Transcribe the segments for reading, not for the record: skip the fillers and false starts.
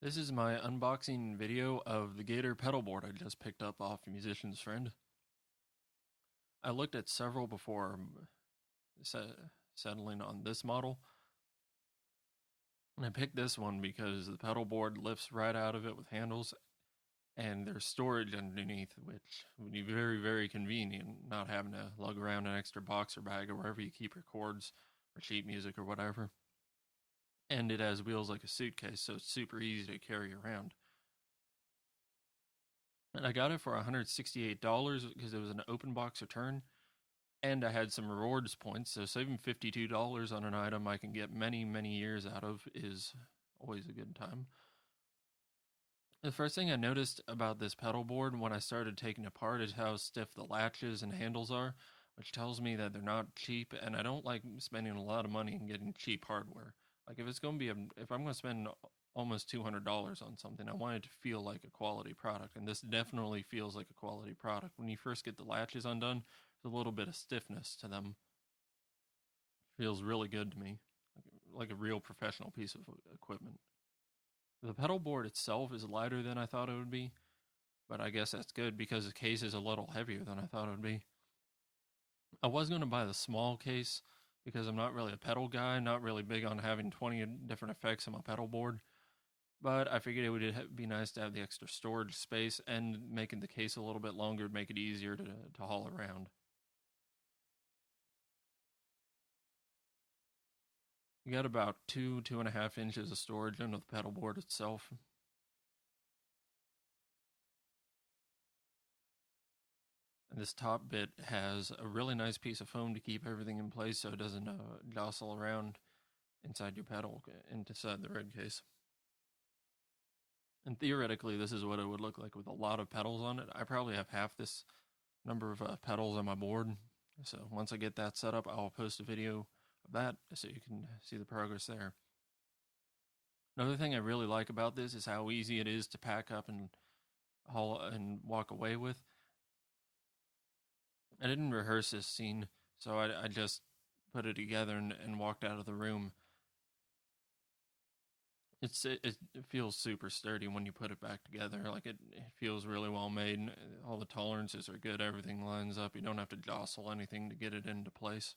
This is my unboxing video of the Gator pedalboard I just picked up off a musician's friend. I looked at several before settling on this model, and I picked this one because the pedalboard lifts right out of it with handles, and there's storage underneath, which would be very, very convenient, not having to lug around an extra boxer bag or wherever you keep your cords or sheet music or whatever. And it has wheels like a suitcase, so it's super easy to carry around. And I got it for $168 because it was an open box return, and I had some rewards points. So saving $52 on an item I can get many, many years out of is always a good time. The first thing I noticed about this pedal board when I started taking it apart is how stiff the latches and handles are, which tells me that they're not cheap, and I don't like spending a lot of money and getting cheap hardware. Like if I'm going to spend almost $200 on something, I want it to feel like a quality product, and this definitely feels like a quality product. When you first get the latches undone, there's a little bit of stiffness to them. It feels really good to me, like a real professional piece of equipment. The pedal board itself is lighter than I thought it would be, but I guess that's good because the case is a little heavier than I thought it would be. I was going to buy the small case because I'm not really a pedal guy, not really big on having 20 different effects on my pedal board. But I figured it would be nice to have the extra storage space, and making the case a little bit longer would make it easier to haul around. You got about 2.5 inches of storage under the pedal board itself. And this top bit has a really nice piece of foam to keep everything in place so it doesn't jostle around inside your pedal, inside the Roadcase. And theoretically, this is what it would look like with a lot of pedals on it. I probably have half this number of pedals on my board. So once I get that set up, I'll post a video of that so you can see the progress there. Another thing I really like about this is how easy it is to pack up and haul and walk away with. I didn't rehearse this scene, so I just put it together and walked out of the room. It feels super sturdy when you put it back together. Like it feels really well made. All the tolerances are good. Everything lines up. You don't have to jostle anything to get it into place.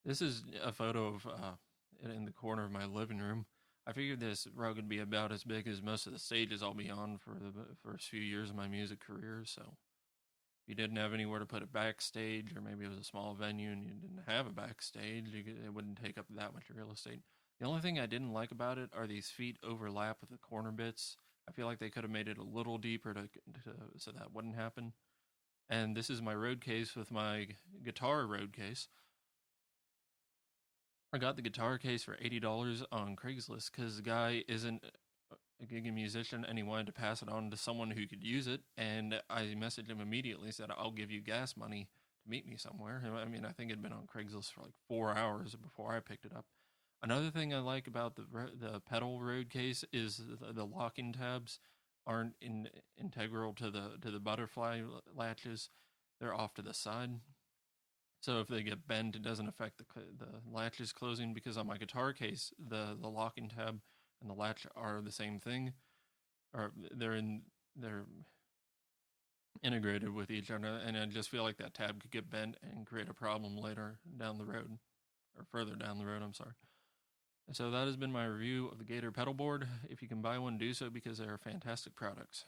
This is a photo of in the corner of my living room. I figured this rug would be about as big as most of the stages I'll be on for the first few years of my music career. So if you didn't have anywhere to put it backstage, or maybe it was a small venue and you didn't have a backstage, it wouldn't take up that much real estate. The only thing I didn't like about it are these feet overlap with the corner bits. I feel like they could have made it a little deeper so that wouldn't happen. And this is my road case with my guitar road case. I got the guitar case for $80 on Craigslist because the guy isn't a gigging musician and he wanted to pass it on to someone who could use it. And I messaged him immediately, said, I'll give you gas money to meet me somewhere. I mean, I think it'd been on Craigslist for like 4 hours before I picked it up. Another thing I like about the pedal road case is the locking tabs aren't integral to the butterfly latches. They're off to the side. So if they get bent, it doesn't affect the latches closing, because on my guitar case, the locking tab and the latch are the same thing, or they're integrated with each other, and I just feel like that tab could get bent and create a problem later down the road, or further down the road. I'm sorry. So that has been my review of the Gator pedal board. If you can buy one, do so because they are fantastic products.